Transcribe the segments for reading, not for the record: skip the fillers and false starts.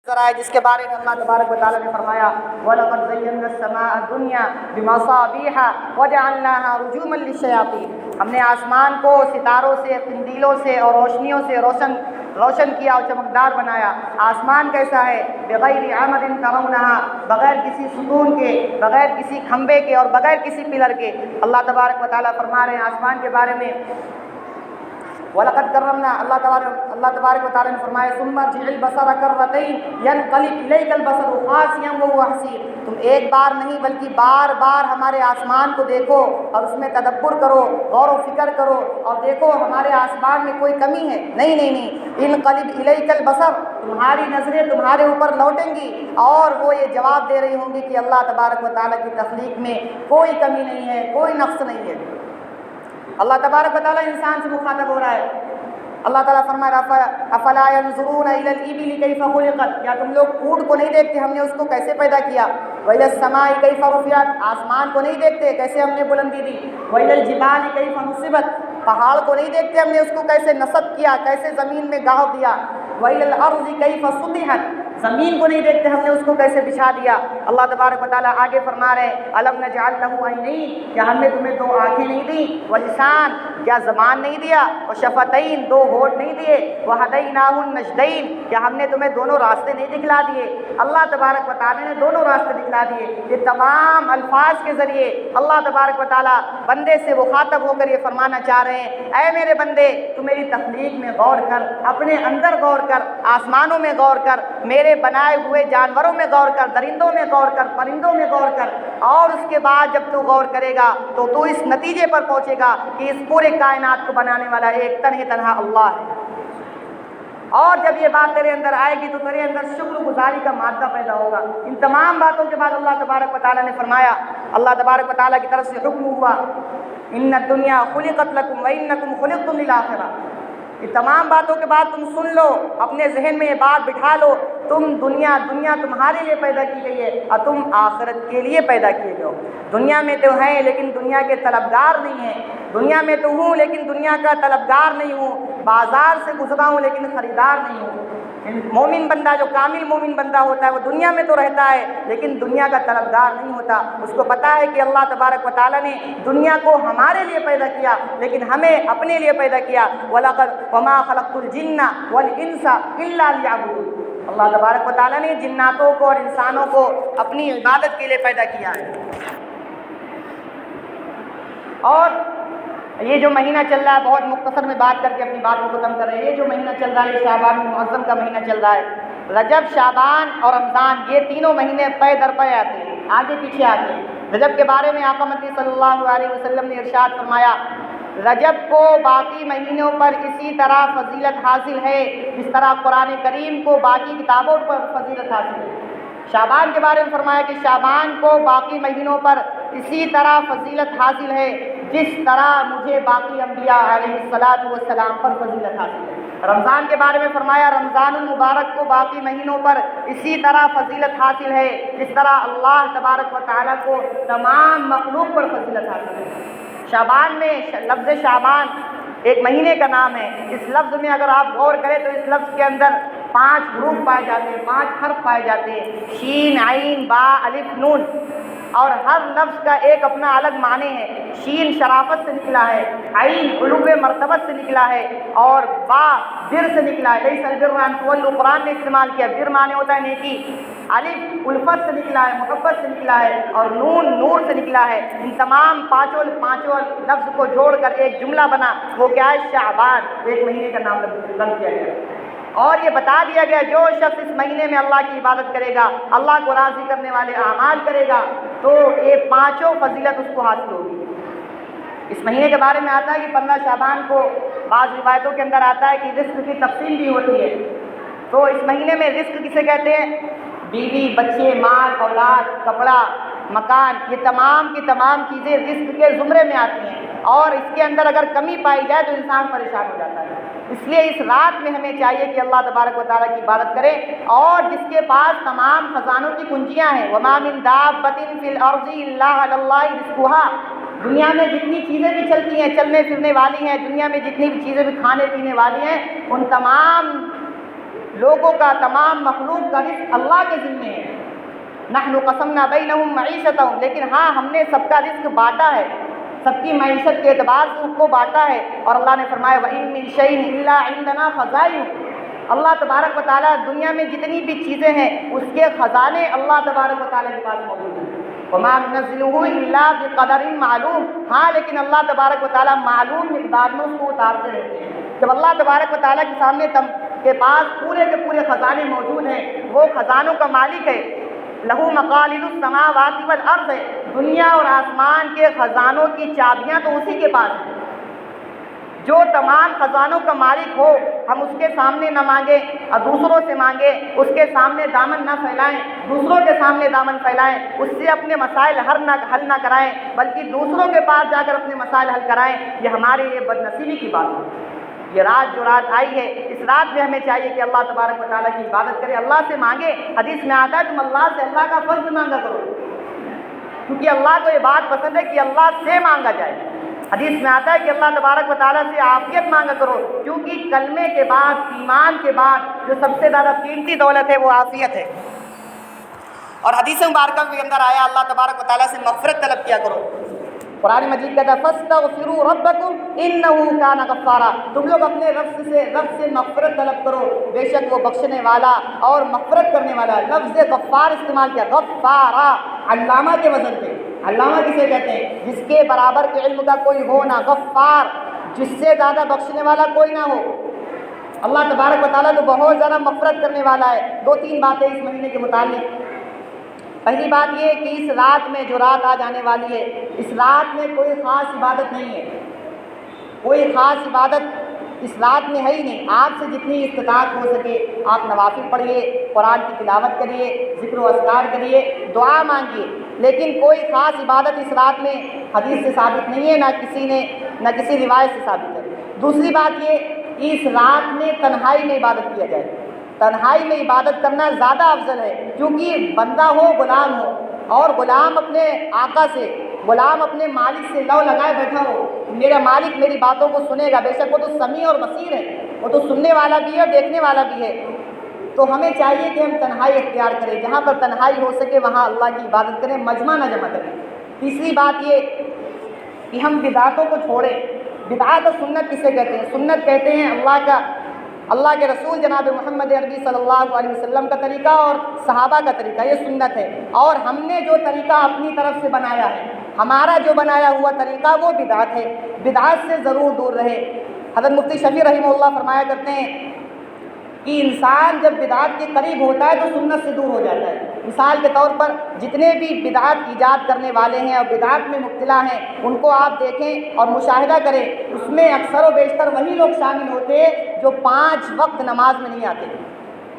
ذرا ہے جس کے بارے میں اللہ تبارک و تعالیٰ نے فرمایا وَلَقَدْ زَيَّنَّا السَّمَاءَ الدُّنْيَا بِمَصَابِيحَ وَجَعَلْنَاهَا رُجُومًا لِلشَّيَاطِينِ، ہم نے آسمان کو ستاروں سے، قندیلوں سے اور روشنیوں سے روشن کیا اور چمکدار بنایا۔ آسمان کیسا ہے؟ بغیر عمد ترونها، بغیر کسی ستون کے، بغیر کسی کھمبے کے اور بغیر کسی پلر کے۔ اللہ تبارک و تعالیٰ فرما رہے ہیں آسمان کے بارے میں وَلَقَدْ كَرَّمْنَا، اللہ تبارک و تعالیٰ نے فرمایا ثُمَّ ارْجِعِ الْبَصَرَ كَرَّتَيْنِ يَنْقَلِبْ إِلَيْكَ الْبَصَرُ خَاسِئًا وَهُوَ حَسِيرٌ، تم ایک بار نہیں بلکہ بار بار ہمارے آسمان کو دیکھو اور اس میں تدبر کرو، غور و فکر کرو اور دیکھو ہمارے آسمان میں کوئی کمی ہے؟ نہیں، انقلب الیک البصر، تمہاری نظریں تمہارے اوپر لوٹیں گی اور وہ یہ جواب دے رہی ہوں گی کہ اللہ تبارک و تعالیٰ کی تخلیق میں کوئی کمی نہیں ہے، کوئی نقص نہیں ہے۔ اللہ تبارک و تعالیٰ انسان سے مخاطب ہو رہا ہے۔ اللہ تعالیٰ فرما رہا ہے افلا ينظرون الى الابل كيف خلقت، کیا تم لوگ اونٹ کو نہیں دیکھتے ہم نے اس کو کیسے پیدا کیا؟ والى السماء كيف رفعت، آسمان کو نہیں دیکھتے کیسے ہم نے بلندی دی؟ والى الجبال كيف نصبت، پہاڑ کو نہیں دیکھتے ہم نے اس کو کیسے نصب کیا، کیسے زمین میں گاڑ دیا؟ والى الارض كيف سطحت، زمین کو نہیں دیکھتے ہم نے اس کو کیسے بچھا دیا؟ اللہ تبارک و تعالیٰ آگے فرما رہے ہیں الم نجعل له عینین، کیا ہم نے تمہیں دو آنکھیں نہیں دی؟ ولسان، کیا زبان نہیں دیا؟ وشفتین، دو ہونٹ نہیں دیے؟ وہدیناہ النجدین، کیا ہم نے تمہیں دونوں راستے نہیں دکھلا دیے؟ اللہ تبارک و تعالیٰ نے دونوں راستے دکھلا دیے۔ یہ تمام الفاظ کے ذریعے اللہ تبارک و تعالیٰ بندے سے مخاطب ہو کر یہ فرمانا چاہ رہے ہیں اے میرے بندے تو میری تخلیق میں غور کر، اپنے اندر غور کر، آسمانوں میں غور کر، میرے بنائے ہوئے جانوروں میں غور کر، درندوں میں غور کر، پرندوں میں غور کر، اور اس کے بعد جب تو غور کرے گا تو اس نتیجے پر پہنچے گا کہ اس پورے کائنات کو بنانے والا ایک تنہا اللہ ہے۔ اور جب یہ بات تیرے اندر آئے گی تو تیرے اندر شکر گزاری کا مادہ پیدا ہوگا۔ ان تمام باتوں کے بعد اللہ تبارک و تعالیٰ نے فرمایا، اللہ تبارک و تعالیٰ کی طرف سے حکم ہوا ان الدنیا خلقت لکم وانکم خلقتم للآخرہ، یہ تمام باتوں کے بعد تم سن لو، اپنے ذہن میں یہ بات بٹھا لو، دنیا تمہارے لیے پیدا کی گئی ہے اور تم آخرت کے لیے پیدا کیے گئے ہو۔ دنیا میں تو ہیں لیکن دنیا کے طلبگار نہیں ہیں، دنیا میں تو ہوں لیکن دنیا کا طلبگار نہیں ہوں، بازار سے گزرا ہوں لیکن خریدار نہیں ہوں۔ مومن بندہ، جو کامل مومن بندہ ہوتا ہے وہ دنیا میں تو رہتا ہے لیکن دنیا کا طلبگار نہیں ہوتا۔ اس کو پتہ ہے کہ اللہ تبارک و تعالیٰ نے دنیا کو ہمارے لیے پیدا کیا لیکن ہمیں اپنے لیے پیدا کیا۔ وَمَا خَلَقْتُ الْجِنَّ وَالْإِنسَ إِلَّا لِيَعْبُدُونِ، اللہ تبارک و تعالیٰ نے جناتوں کو اور انسانوں کو اپنی عبادت کے لیے پیدا کیا ہے۔ اور یہ جو مہینہ چل رہا ہے، بہت مختصر میں بات کر کے اپنی بات کو ختم کر رہے ہیں، یہ جو مہینہ چل رہا ہے یہ شعبان المعظم کا مہینہ چل رہا ہے۔ رجب، شعبان اور رمضان یہ تینوں مہینے پے در پے آتے ہیں، آگے پیچھے آتے ہیں۔ رجب کے بارے میں آقا مدنی صلی اللہ علیہ وسلم نے ارشاد فرمایا رجب کو باقی مہینوں پر اسی طرح فضیلت حاصل ہے جس طرح قرآن کریم کو باقی کتابوں پر فضیلت حاصل ہے۔ شعبان کے بارے میں فرمایا کہ شعبان کو باقی مہینوں پر اسی طرح فضیلت حاصل ہے جس طرح مجھے باقی انبیاء علیہ الصلاۃ والسلام پر فضیلت حاصل ہے۔ رمضان کے بارے میں فرمایا رمضان المبارک کو باقی مہینوں پر اسی طرح فضیلت حاصل ہے جس طرح اللہ تبارک و تعالیٰ کو تمام مخلوق پر فضیلت حاصل ہے۔ شعبان میں لفظ شعبان ایک مہینے کا نام ہے۔ اس لفظ میں اگر آپ غور کریں تو اس لفظ کے اندر 5 حروف پائے جاتے ہیں، 5 حرف پائے جاتے ہیں، شین، عین، با، الف، نون، اور ہر لفظ کا ایک اپنا الگ معنی ہے۔ شین شرافت سے نکلا ہے، عین علو مرتبت سے نکلا ہے، اور با بر سے نکلا ہے۔ لیس البر ان تولوا، قرآن نے استعمال کیا، بر معنی ہوتا ہے نیکی۔ الف الفت سے نکلا ہے، محبت سے نکلا ہے، اور نون نور سے نکلا ہے۔ ان تمام پانچوں لفظ کو جوڑ کر ایک جملہ بنا، وہ کیا ہے؟ شعبان، ایک مہینے کا نام بند کیا گیا۔ اور یہ بتا دیا گیا جو شخص اس مہینے میں اللہ کی عبادت کرے گا، اللہ کو راضی کرنے والے اعمال کرے گا تو یہ 5 فضیلت اس کو حاصل ہوگی۔ اس مہینے کے بارے میں آتا ہے کہ 15 شعبان کو بعض روایتوں کے اندر آتا ہے کہ رزق کی تقسیم بھی ہوتی ہے۔ تو اس مہینے میں رزق کسے کہتے ہیں؟ بیوی، بچے، مال، اولاد، کپڑا، مکان، یہ تمام کی تمام چیزیں رزق کے زمرے میں آتی ہیں، اور اس کے اندر اگر کمی پائی جائے تو انسان پریشان ہو جاتا ہے۔ اس لیے اس رات میں ہمیں چاہیے کہ اللہ تبارک و تعالیٰ کی عبادت کریں، اور جس کے پاس تمام خزانوں کی کنجیاں ہیں، وَمَا مِن دَابَّةٍ فِي الْأَرْضِ إِلَّا عَلَى اللَّهِ رِزْقُهَا، دنیا میں جتنی چیزیں بھی چلتی ہیں، چلنے پھرنے والی ہیں، دنیا میں جتنی بھی چیزیں بھی کھانے پینے والی ہیں، ان تمام لوگوں کا تمام مخلوق کا رزق اللہ کے ذمے ہے۔ نحن قسمنا بینہم معیشتہم، لیکن ہاں ہم نے سب کا رزق بانٹا ہے، سب کی معیشت کے اعتبار سے سب کو بانٹا ہے۔ اور اللہ نے فرمایا وَإِن مِّن شَيْءٍ إِلَّا عِندَنَا خَزَائِنُهُ، اللہ تبارک و تعالیٰ دنیا میں جتنی بھی چیزیں ہیں اس کے خزانے اللہ تبارک و تعالیٰ کے پاس موجود ہیں۔ وَمَا نُنَزِّلُهُ إِلَّا بِقَدَرٍ معلوم، ہاں لیکن اللہ تبارک و تعالیٰ معلوم مقدار میں اس کو اتارتے رہتے ہیں۔ جب اللہ تبارک و تعالیٰ کے سامنے کے پاس پورے کے پورے خزانے موجود ہیں، وہ خزانوں کا مالک ہے، لہو مقالید السماوات والارض ہے، دنیا اور آسمان کے خزانوں کی چابیاں تو اسی کے پاس ہیں۔ جو تمام خزانوں کا مالک ہو، ہم اس کے سامنے نہ مانگیں اور دوسروں سے مانگیں، اس کے سامنے دامن نہ پھیلائیں، دوسروں کے سامنے دامن پھیلائیں، اس سے اپنے مسائل حل نہ کرائیں، بلکہ دوسروں کے پاس جا کر اپنے مسائل حل کرائیں، یہ ہمارے لیے بد نصیبی کی بات ہے۔ یہ رات جو رات آئی ہے، اس رات میں ہمیں چاہیے کہ اللہ تبارک و تعالیٰ کی عبادت کرے، اللہ سے مانگے۔ حدیث میں آتا ہے تم اللہ سے اللہ کا فضل مانگا کرو، کیونکہ اللہ کو یہ بات پسند ہے کہ اللہ سے مانگا جائے۔ حدیث میں آتا ہے کہ اللہ تبارک و تعالیٰ سے عافیت مانگا کرو، کیونکہ کلمے کے بعد، ایمان کے بعد جو سب سے زیادہ قیمتی دولت ہے وہ عافیت ہے۔ اور حدیث مبارکہ کے اندر آیا اللہ تبارک و تعالیٰ سے مغفرت طلب کیا کرو۔ قرآن مجید کہتا ہے فاستغفروا ربکم انہ کان غفارا، تم لوگ اپنے رب سے مغفرت طلب کرو، بے شک وہ بخشنے والا اور مغفرت کرنے والا۔ لفظ غفار استعمال کیا، غفارا، علامہ کے وزن پہ۔ علامہ کسے کہتے ہیں؟ جس کے برابر کے علم کا کوئی ہو نہ، غفار جس سے زیادہ بخشنے والا کوئی نہ ہو۔ اللہ تبارک و تعالیٰ تو بہت زیادہ مغفرت کرنے والا ہے۔ دو تین باتیں اس مہینے کے متعلق۔ پہلی بات یہ کہ اس رات میں جو رات آج آنے والی ہے، اس رات میں کوئی خاص عبادت نہیں ہے، کوئی خاص عبادت اس رات میں ہے ہی نہیں۔ آپ سے جتنی استطاعت ہو سکے آپ نوافل پڑھیے، قرآن کی تلاوت کریے، ذکر و اذکار کریے، دعا مانگیے، لیکن کوئی خاص عبادت اس رات میں حدیث سے ثابت نہیں ہے، نہ کسی روایت سے ثابت ہے۔ دوسری بات یہ کہ اس رات میں تنہائی میں عبادت کیا جائے۔ تنہائی میں عبادت کرنا زیادہ افضل ہے، کیونکہ بندہ ہو غلام ہو، اور غلام اپنے آقا سے، غلام اپنے مالک سے لو لگائے بیٹھا ہو، میرا مالک میری باتوں کو سنے گا، بے شک وہ تو سمیع اور بصیر ہے، وہ تو سننے والا بھی ہے اور دیکھنے والا بھی ہے۔ تو ہمیں چاہیے کہ ہم تنہائی اختیار کریں، جہاں پر تنہائی ہو سکے وہاں اللہ کی عبادت کریں، مجمع نہ جمع کریں۔ تیسری بات یہ کہ ہم بدعتوں کو چھوڑیں۔ بدعت اور سنت کسے کہتے ہیں؟ سنت کہتے ہیں اللہ کے رسول جناب محمد عربی صلی اللہ علیہ وسلم کا طریقہ اور صحابہ کا طریقہ، یہ سنت ہے۔ اور ہم نے جو طریقہ اپنی طرف سے بنایا ہے، ہمارا جو بنایا ہوا طریقہ وہ بدعت ہے، بدعت سے ضرور دور رہے۔ حضرت مفتی شفیع رحمہ اللہ فرمایا کرتے ہیں کہ انسان جب بدعت کے قریب ہوتا ہے تو سنت سے دور ہو جاتا ہے۔ مثال کے طور پر جتنے بھی بدعت ایجاد کرنے والے ہیں اور بدعت میں مبتلا ہیں، ان کو آپ دیکھیں اور مشاہدہ کریں، اس میں اکثر و بیشتر وہی لوگ شامل ہوتے ہیں جو 5 وقت نماز میں نہیں آتے،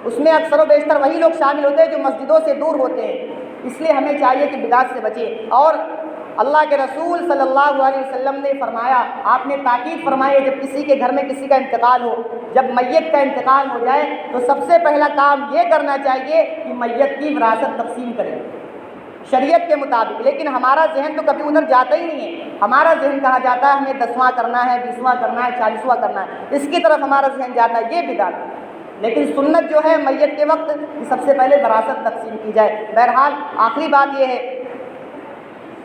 اس میں اکثر و بیشتر وہی لوگ شامل ہوتے ہیں جو مسجدوں سے دور ہوتے ہیں۔ اس لیے ہمیں چاہیے کہ بدعت سے بچیں۔ اور اللہ کے رسول صلی اللہ علیہ وسلم نے فرمایا، آپ نے تاکید فرمائی ہے جب کسی کے گھر میں کسی کا انتقال ہو، جب میت کا انتقال ہو جائے تو سب سے پہلا کام یہ کرنا چاہیے کہ میت کی وراثت تقسیم کریں شریعت کے مطابق۔ لیکن ہمارا ذہن تو کبھی ادھر جاتا ہی نہیں ہے، ہمارا ذہن کہا جاتا ہے ہمیں 10واں کرنا ہے، 20واں کرنا ہے، 40واں کرنا ہے، اس کی طرف ہمارا ذہن جاتا ہے، یہ بدعت ہے۔ لیکن سنت جو ہے میت کے وقت کہ سب سے پہلے وراثت تقسیم کی جائے۔ بہرحال آخری بات یہ ہے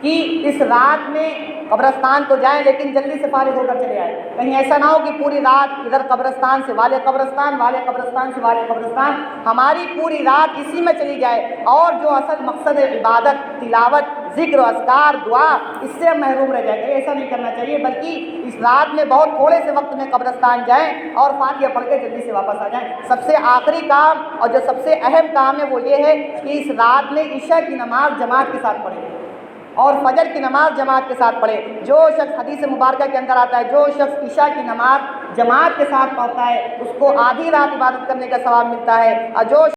کہ اس رات میں قبرستان تو جائیں لیکن جلدی سے فارغ ہو کر چلے آئیں، کہیں ایسا نہ ہو کہ پوری رات ادھر قبرستان سے والے قبرستان، والے قبرستان سے والے قبرستان، ہماری پوری رات اسی میں چلی جائے اور جو اصل مقصد ہے عبادت، تلاوت، ذکر و اذکار، دعا، اس سے ہم محروم رہ جائیں گے۔ ایسا نہیں کرنا چاہیے، بلکہ اس رات میں بہت تھوڑے سے وقت میں قبرستان جائیں اور فاتحہ پڑھ کے جلدی سے واپس آ جائیں۔ سب سے آخری کام اور جو سب سے اہم کام ہے وہ یہ ہے کہ اس رات میں عشاء کی نماز جماعت کے ساتھ پڑھیں اور فجر کی نماز جماعت کے ساتھ پڑھے۔ جو شخص حدیث مبارکہ کے اندر آتا ہے جو شخص عشاء کی نماز جماعت کے ساتھ پڑھتا ہے اس کو آدھی رات عبادت کرنے کا ثواب ملتا ہے، اور جو